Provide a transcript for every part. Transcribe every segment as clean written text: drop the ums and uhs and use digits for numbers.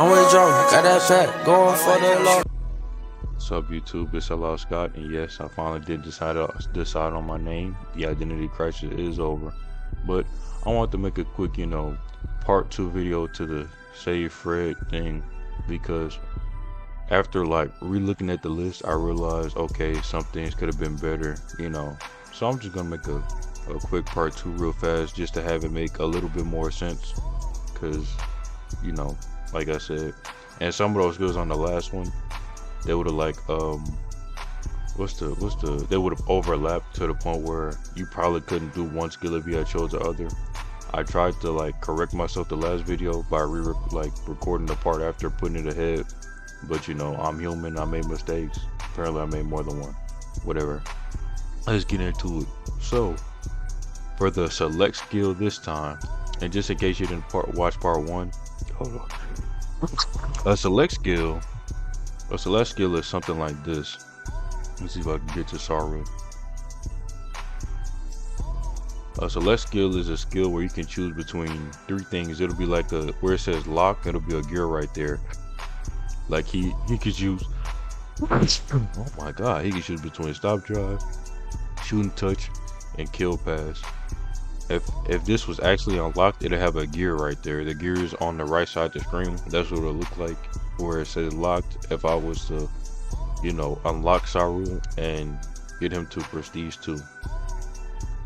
I'm with Joe, got that pack, going for the law. What's up, YouTube? It's Hello Scott, and yes, I finally did decide on my name. The identity crisis is over, but I want to make a quick, part 2 video to the Save Fred thing, because after like re-looking at the list, I realized, okay, some things could have been better, So I'm just gonna make a quick part 2 real fast, just to have it make a little bit more sense, because like I said, and some of those skills on the last one, they would have like they would have overlapped to the point where you probably couldn't do one skill if you had chose the other. I tried to like correct myself the last video by recording the part after putting it ahead, but I'm human, I made mistakes. Apparently I made more than one. Whatever, let's get into it. So for the select skill this time, and just in case you didn't watch part 1, hold on. A select skill is something like this. Let's see if I can get to Saru. A select skill is a skill where you can choose between 3 things. It'll be like where it says lock, it'll be a gear right there. Like he could choose, oh my god, he can choose between stop drive, shooting touch, and kill pass. If this was actually unlocked, it'll have a gear right there. The gear is on the right side of the screen. That's what it'll look like where it says locked. If I was to, unlock Saru and get him to Prestige 2.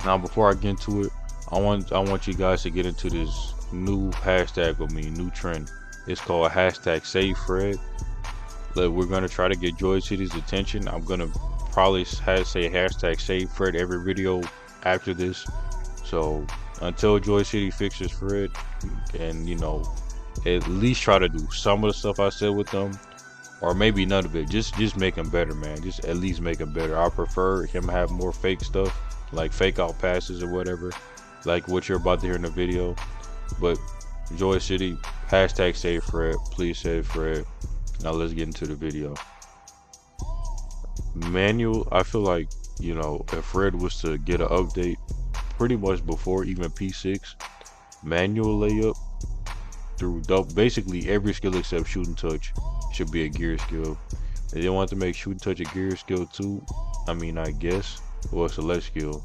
Now, before I get into it, I want you guys to get into this new hashtag with me, new trend. It's called hashtag Save Fred. We're gonna try to get Joy City's attention. I'm gonna probably say hashtag Save Fred every video after this. So until Joy City fixes Fred, and at least try to do some of the stuff I said with them, or maybe none of it. Just make him better, man. Just at least make him better. I prefer him have more fake stuff, like fake out passes or whatever, like what you're about to hear in the video. But Joy City, hashtag Save Fred. Please save Fred. Now let's get into the video. Manual, I feel like if Fred was to get an update pretty much before even P6, manual layup through basically every skill except shooting touch should be a gear skill. If they want to make shooting touch a gear skill too, I guess, or a select skill,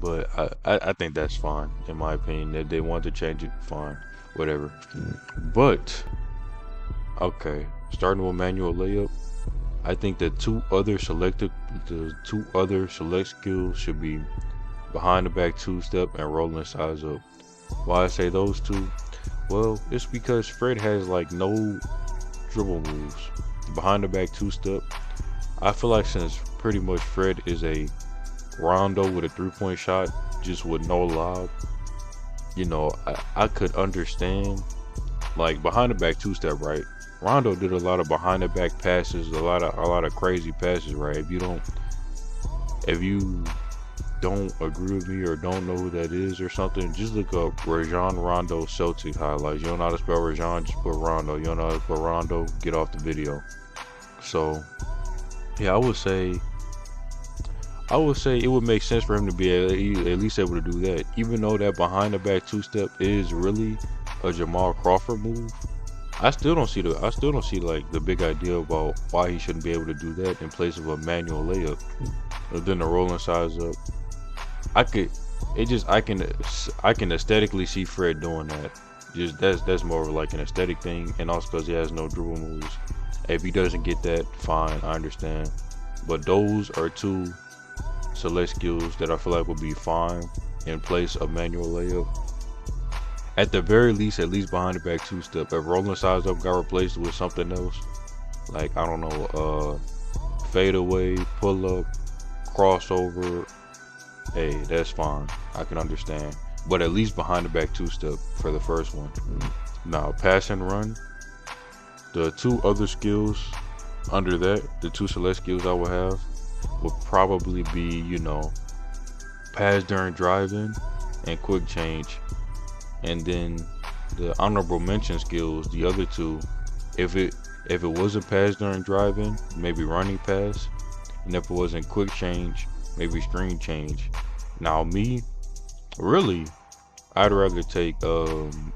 but I think that's fine in my opinion. If they want to change it, fine, whatever. But okay, starting with manual layup, I think the two other select skills should be behind the back 2-step and rolling size up. Why I say those two? Well, it's because Fred has like no dribble moves. Behind the back 2-step, I feel like since pretty much Fred is a rondo with a 3-point shot, just with no lob, I could understand like behind the back 2-step, right? Rondo did a lot of behind the back passes, a lot of crazy passes, right? If you don't agree with me or don't know who that is or something, just look up Rajon Rondo Celtic highlights. You don't know how to spell Rajon, just put Rondo. You don't know how to spell Rondo, get off the video. So yeah, I would say it would make sense for him to be at least able to do that, even though that behind the back 2-step is really a Jamal Crawford move. I still don't see like the big idea about why he shouldn't be able to do that in place of a manual layup. But then the rolling size up, I can aesthetically see Fred doing that. Just that's more of like an aesthetic thing, and also because he has no dribble moves. If he doesn't get that, fine, I understand. But those are 2 select skills that I feel like would be fine in place of manual layup. At the very least, at least behind the back 2-step. If rolling size up got replaced with something else, like I don't know, fadeaway, pull up, crossover, hey, that's fine, I can understand. But at least behind the back 2-step for the first one. Now pass and run, the 2 other skills under that, the 2 select skills I would have would probably be pass during drive-in and quick change. And then the honorable mention skills, the other 2, if it wasn't pass during drive-in, maybe running pass, and if it wasn't quick change, maybe screen change. Now me, really, I'd rather take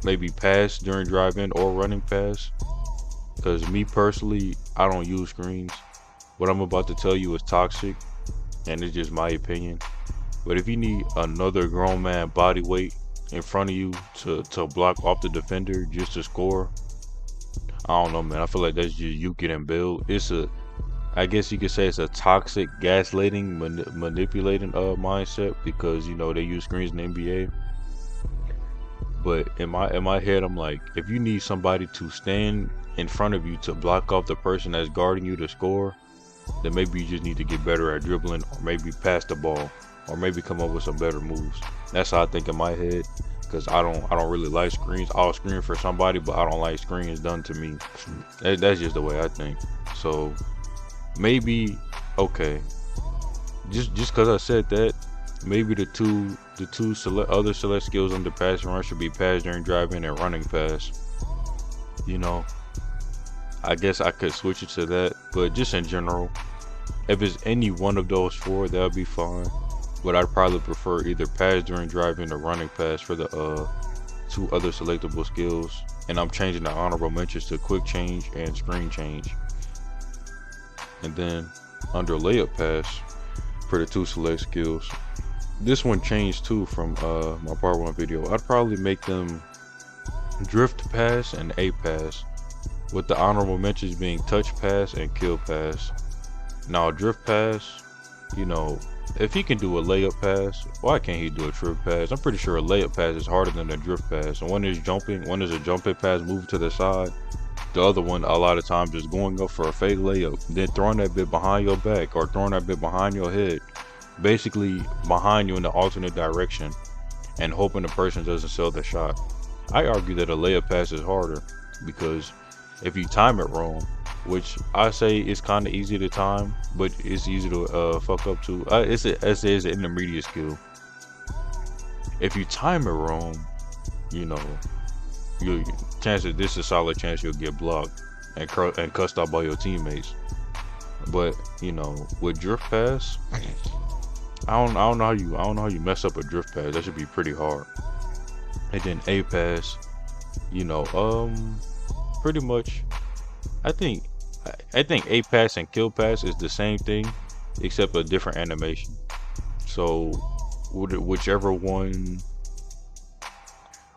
maybe pass during drive-in or running pass. Because me personally, I don't use screens. What I'm about to tell you is toxic, and it's just my opinion. But if you need another grown man body weight in front of you to block off the defender just to score, I don't know, man. I feel like that's just you getting built. I guess you could say it's a toxic, gaslighting, manipulating mindset, because you know they use screens in the NBA. But in my head, I'm like, if you need somebody to stand in front of you to block off the person that's guarding you to score, then maybe you just need to get better at dribbling, or maybe pass the ball, or maybe come up with some better moves. That's how I think in my head, because I don't really like screens. I'll screen for somebody, but I don't like screens done to me. That's just the way I think. So maybe, okay, just because I said that, maybe the two other select skills under pass and run should be pass during driving and running pass. You know, I guess I could switch it to that, but just in general, if it's any one of those four, that'll be fine. But I'd probably prefer either pass during driving or running pass for the two other selectable skills. And I'm changing the honorable mentions to quick change and screen change. And then under layup pass for the two select skills, this one changed too from my part 1 video. I'd probably make them drift pass and A pass, with the honorable mentions being touch pass and kill pass. Now drift pass, you know, if he can do a layup pass, why can't he do a drift pass? I'm pretty sure a layup pass is harder than a drift pass. And one is a jumping pass, move to the side. The other one, a lot of times, is going up for a fake layup, then throwing that bit behind your back or throwing that bit behind your head, basically behind you in the alternate direction, and hoping the person doesn't sell the shot. I argue that a layup pass is harder, because if you time it wrong, which I say is kind of easy to time, but it's easy to fuck up too. It's an intermediate skill. If you time it wrong, you know, this is a solid chance you'll get blocked and cussed out by your teammates. But you know, with drift pass, I don't know how you mess up a drift pass. That should be pretty hard. And then A pass, you know, pretty much, I think A pass and kill pass is the same thing, except a different animation. So whichever one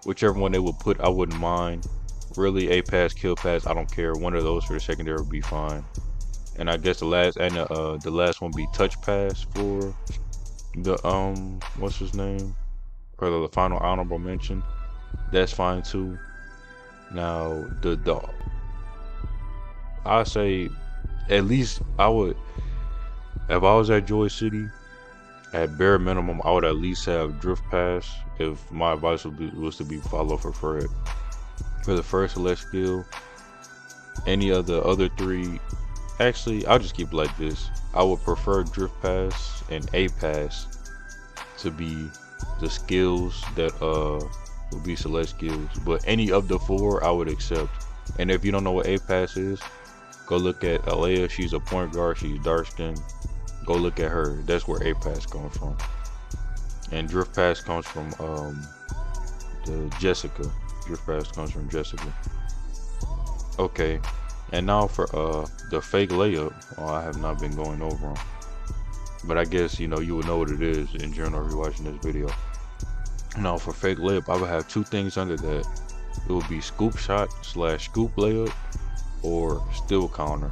they would put, I wouldn't mind. Really, A pass, kill pass, I don't care. One of those for the secondary would be fine. And I guess the last one be touch pass for the what's his name, for the final honorable mention. That's fine too. Now I say, at least I would, if I was at Joy City, at bare minimum, I would at least have drift pass. If my advice was to be follow for Fred for the first select skill. Any of the other three, actually, I'll just keep it like this. I would prefer drift pass and A pass to be the skills that would be select skills. But any of the four, I would accept. And if you don't know what A pass is, go look at Alea. She's a point guard. She's dark skinned. Go look at her. That's where A pass comes from. And drift pass comes from the Jessica. Drift pass comes from Jessica. Okay. And now for the fake layup. Oh, I have not been going over them, but I guess you know you would know what it is in general if you're watching this video. Now for fake layup, I would have two things under that. It would be scoop shot / scoop layup, or steal counter.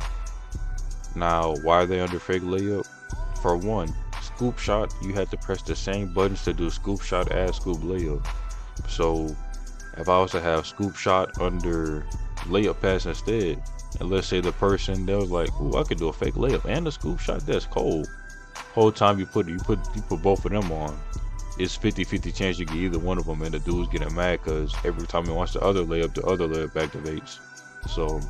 Now why are they under fake layup? For one, scoop shot, you had to press the same buttons to do scoop shot as scoop layup. So if I was to have scoop shot under layup pass instead, and let's say the person that was like, ooh, I could do a fake layup and a scoop shot, that's cold. Whole time you put both of them on, it's 50-50 chance you get either one of them, and the dude's getting mad because every time he wants the other layup activates. So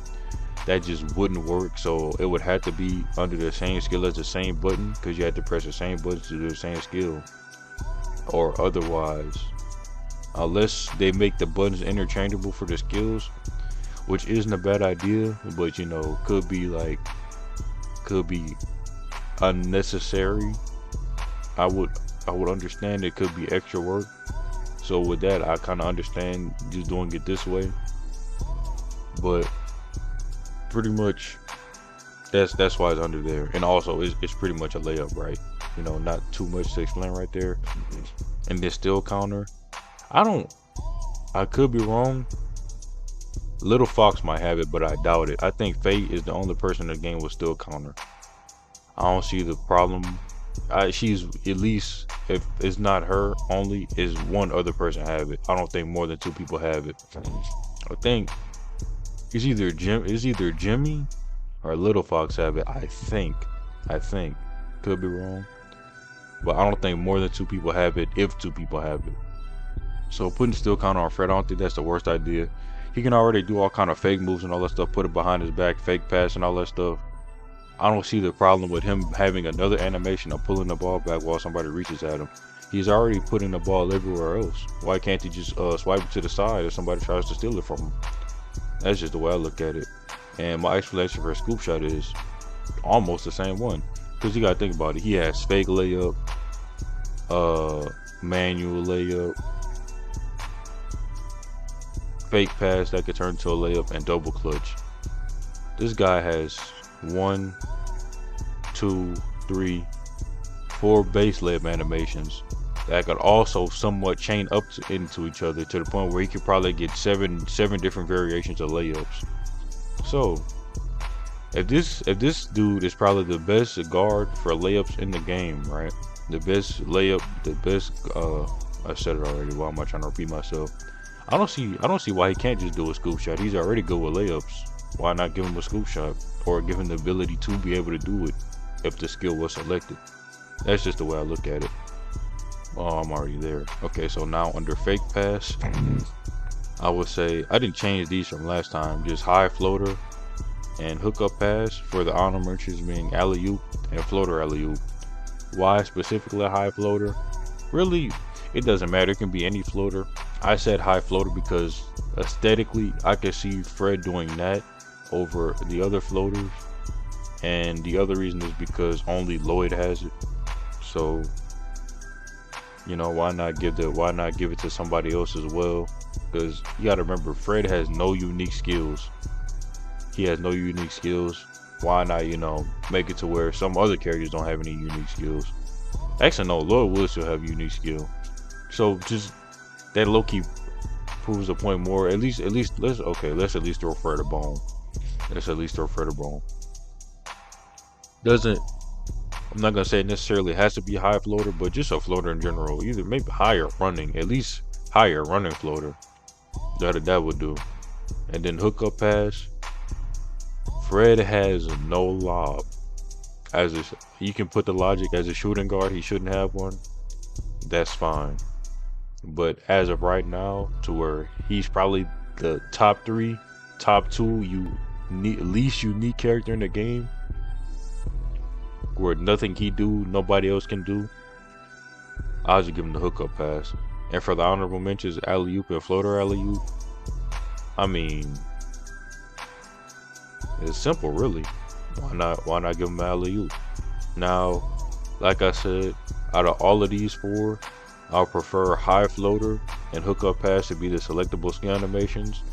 that just wouldn't work. So it would have to be under the same skill as the same button, because you had to press the same buttons to do the same skill. Or otherwise, unless they make the buttons interchangeable for the skills, which isn't a bad idea, but you know, could be unnecessary. I would understand it could be extra work. So with that, I kind of understand just doing it this way. But pretty much that's why it's under there. And also it's pretty much a layup, right? You know, not too much to explain right there. And then still counter. I could be wrong. Little Fox might have it, but I doubt it. I think Fate is the only person in the game with still counter. I don't see the problem. She's at least, if it's not her only, is one other person have it. I don't think more than 2 people have it. I think it's either Jimmy or Little Fox have it. I think could be wrong, but I don't think more than 2 people have it. If 2 people have it, so putting still counter on Fred, I don't think that's the worst idea. He can already do all kind of fake moves and all that stuff. Put it behind his back, fake pass and all that stuff. I don't see the problem with him having another animation of pulling the ball back while somebody reaches at him. He's already putting the ball everywhere else. Why can't he just swipe it to the side if somebody tries to steal it from him? That's just the way I look at it. And my explanation for a scoop shot is almost the same one. Because you gotta think about it. He has fake layup, manual layup, fake pass that could turn into a layup, and double clutch. This guy has 1, 2, 3, 4 base layup animations that could also somewhat chain up into each other to the point where he could probably get seven different variations of layups. So if this dude is probably the best guard for layups in the game, right? The best layup, the best I said it already. Why am I trying to repeat myself? I don't see why he can't just do a scoop shot. He's already good with layups. Why not give him a scoop shot or give him the ability to be able to do it if the skill was selected? That's just the way I look at it. Oh, I'm already there. Okay, so now under fake pass, I would say I didn't change these from last time. Just high floater and hookup pass for the honor merchants being alley-oop and floater alley-oop. Why specifically high floater? Really, it doesn't matter. It can be any floater. I said high floater because aesthetically I could see Fred doing that over the other floaters, and the other reason is because only Lloyd has it. So you know, why not give it to somebody else as well? Because you gotta remember, Fred has no unique skills. He has no unique skills. Why not, you know, make it to where some other characters don't have any unique skills? Actually, no, Lloyd will still have unique skill. So just that low-key proves a point more. Let's at least throw Fred a bone. Let's at least throw Fred a bone. I'm not gonna say it necessarily has to be high floater, but just a floater in general. Either maybe higher running, at least higher running floater. That would do. And then hookup pass. Fred has no lob. You can put the logic as a shooting guard. He shouldn't have one. That's fine. But as of right now, to where he's probably the top 3, top 2 least unique character in the game, where nothing he do, nobody else can do, I'll just give him the hookup pass. And for the honorable mentions, alley-oop and floater alley-oop, I mean, it's simple, really. Why not give him alley-oop? Now, like I said, out of all of these 4, I'll prefer high floater and hookup pass to be the selectable skill animations.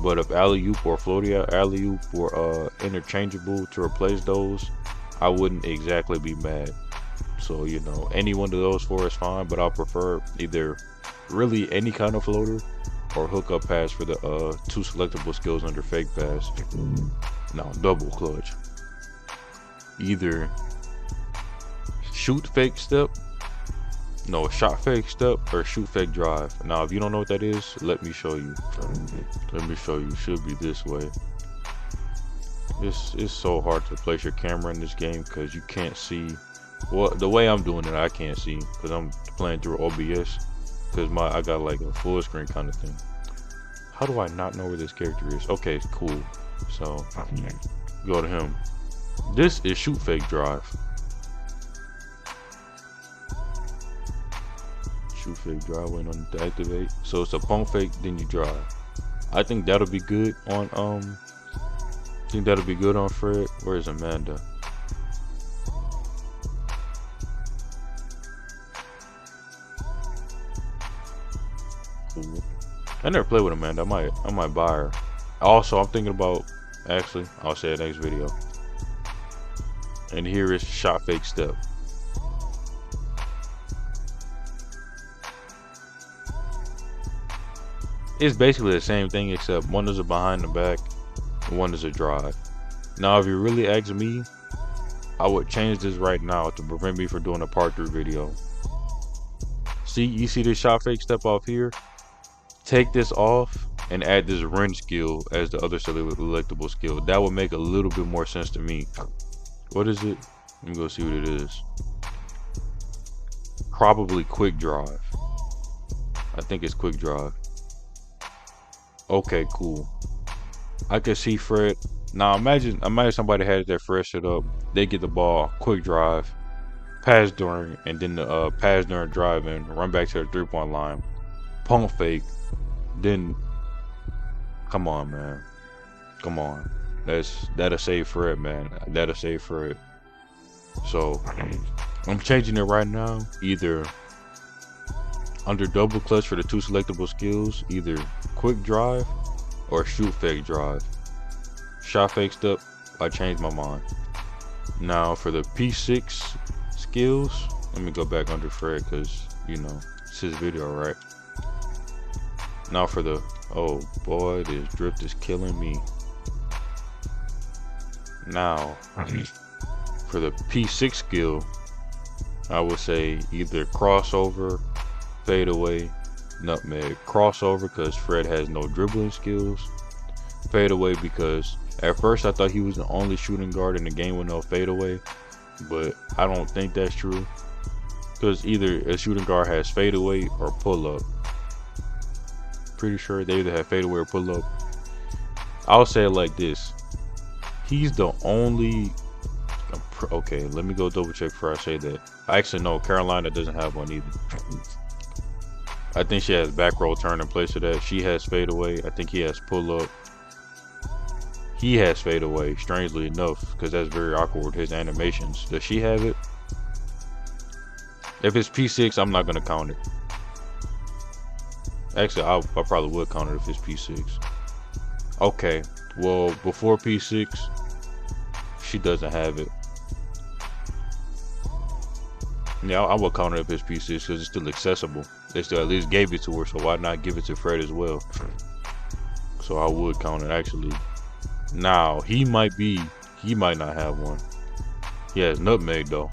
But if alley-oop or floaty alley-oop were interchangeable to replace those, I wouldn't exactly be mad. So, you know, any one of those 4 is fine, but I'll prefer either really any kind of floater or hookup pass for the 2 selectable skills under fake pass. No, double clutch. Either shoot fake step, no, shot fake step, or shoot fake drive. Now, if you don't know what that is, let me show you. It should be this way. It's so hard to place your camera in this game because you can't see. Well, the way I'm doing it, I can't see because I'm playing through OBS. Because I got like a full screen kind of thing. How do I not know where this character is? Okay, cool. So go to him. This is shoot fake drive. Shoot fake drive, waiting on it to activate. So it's a pump fake, then you drive. I think that'll be good on Fred. Where's Amanda? I never played with Amanda. I might buy her. Also, I'm thinking about, actually, I'll say it next video. And here is shot fake step. It's basically the same thing, except one is a behind the back and one is a drive. Now, if you really ask me, I would change this right now to prevent me from doing a part 3 video. See, you see this shot fake step off here? Take this off and add this wrench skill as the other selectable skill. That would make a little bit more sense to me. What is it? Let me go see what it is. Probably quick drive. I think it's quick drive. Okay, cool. I can see Fred. Now imagine somebody had their Fred set up. They get the ball, quick drive, pass during, and then the pass during drive in, run back to the 3-point line, pump fake. Then, come on, man. Come on. That'll save Fred, man. That'll save Fred. So, I'm changing it right now. Either under double clutch for the 2 selectable skills, either quick drive or shoot fake drive. Shot fake step, I changed my mind. Now for the P6 skills, let me go back under Fred because, you know, it's his video, right? Now for the, oh boy, this drift is killing me. Now, for the P6 skill, I would say either crossover, fadeaway, nutmeg. Crossover because Fred has no dribbling skills. Fadeaway because at first I thought he was the only shooting guard in the game with no fadeaway, but I don't think that's true. Because either a shooting guard has fadeaway or pull up. Pretty sure they either have fadeaway or pull up. I'll say it like this. He's the only, okay, let me go double check before I say that. I actually know Carolina doesn't have one either. I think she has back roll turn in place of that. She has fadeaway. I think he has pull up. He has fadeaway, strangely enough, because that's very awkward with his animations. Does she have it? If it's P6, I'm not gonna count it. Actually, I probably would count it if it's P6. Okay, well, before P6, she doesn't have it. Yeah, I would count it if it's P6 because it's still accessible. They still at least gave it to her, so why not give it to Fred as well? So I would count it, actually. Now, he might not have one. He has nutmeg, though.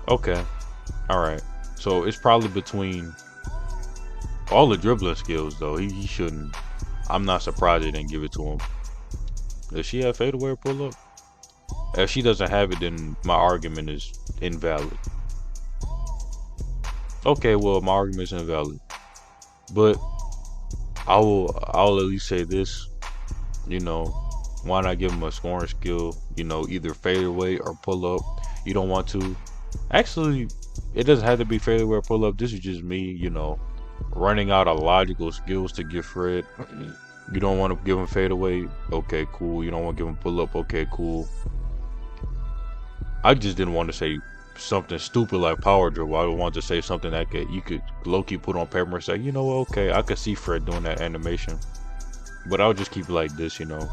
Okay, alright. So it's probably between all the dribbling skills, though. He shouldn't. I'm not surprised they didn't give it to him. Does she have fadeaway or pull up? If she doesn't have it, then my argument is invalid. Okay, well, my argument is invalid. But I'll at least say this. You know, why not give him a scoring skill? You know, either fadeaway or pull up. You don't want to. Actually, it doesn't have to be fadeaway or pull up. This is just me, you know, running out of logical skills to give Fred. You don't want to give him fadeaway. Okay, cool. You don't want to give him pull up. Okay, cool. I just didn't want to say something stupid like power dribble. I wanted to say something that you could low-key put on paper and say, you know, okay, I could see Fred doing that animation. But I'll just keep it like this, you know.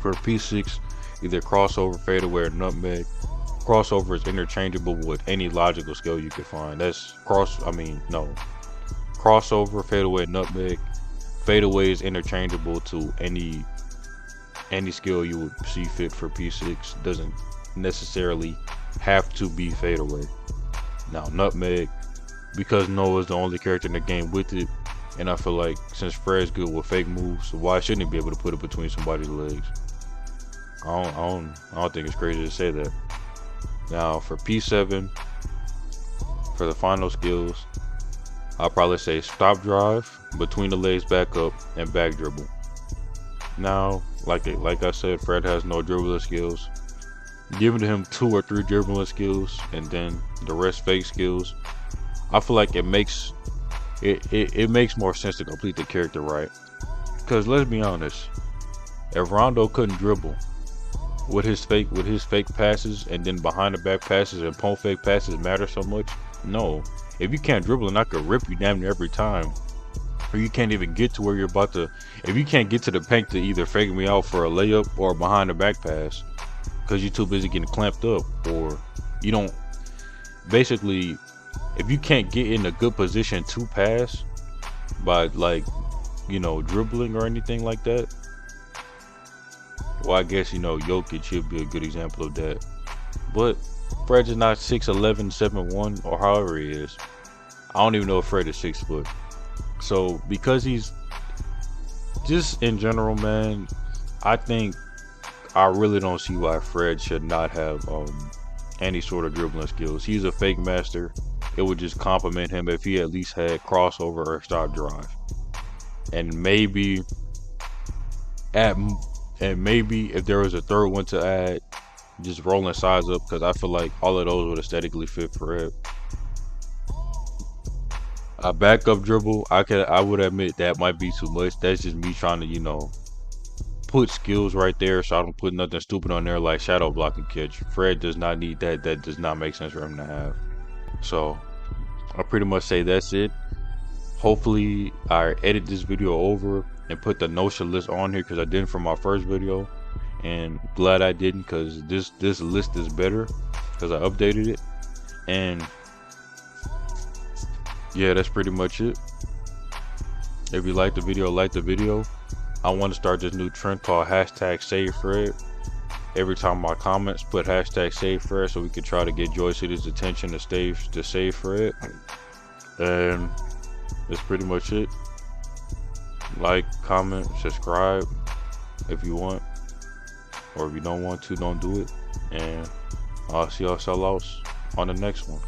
For P6, either crossover, fadeaway, or nutmeg. Crossover is interchangeable with any logical skill you could find. That's crossover, fadeaway, nutmeg. Fadeaway is interchangeable to any skill you would see fit for P6. Doesn't necessarily have to be fadeaway. Now nutmeg, because Noah's the only character in the game with it, and I feel like since Fred's good with fake moves, why shouldn't he be able to put it between somebody's legs? I don't think it's crazy to say that. Now for P7, for the final skills, I'll probably say stop drive, between the legs, back up, and back dribble. Now, like I said, Fred has no dribbling skills. Giving him 2 or 3 dribbling skills and then the rest fake skills, I feel like it makes more sense to complete the character right. Because let's be honest, if Rondo couldn't dribble, would his fake passes and then behind the back passes and pump fake passes matter so much? No. If you can't dribble and I could rip you damn near every time, or you can't even get to where you're about to. If you can't get to the paint to either fake me out for a layup or behind the back pass, because you're too busy getting clamped up, or you don't. Basically, if you can't get in a good position to pass by, like, you know, dribbling or anything like that, well, I guess, you know, Jokic should be a good example of that. But Fred is not 6'11", 7'1", or however he is. I don't even know if Fred is 6 foot. So because he's just in general, man, I think I really don't see why Fred should not have any sort of dribbling skills. He's a fake master. It would just compliment him if he at least had crossover or stop drive. And maybe if there was a third one to add, just rolling sides up, because I feel like all of those would aesthetically fit Fred. A backup dribble, I would admit that might be too much. That's just me trying to, you know, put skills right there, so I don't put nothing stupid on there like shadow blocking catch. Fred does not need that. That does not make sense for him to have. So I'll pretty much say that's it. Hopefully I edit this video over and put the notion list on here, because I didn't for my first video, and glad I didn't, because this list is better because I updated it. And yeah, that's pretty much it. If you like the video, like the video. I want to start this new trend called #SaveFred. Every time my comments, put #SaveFred, so we can try to get Joy City's attention to save Fred. And that's pretty much it. Like, comment, subscribe if you want, or if you don't want to, don't do it. And I'll see y'all sellouts on the next one.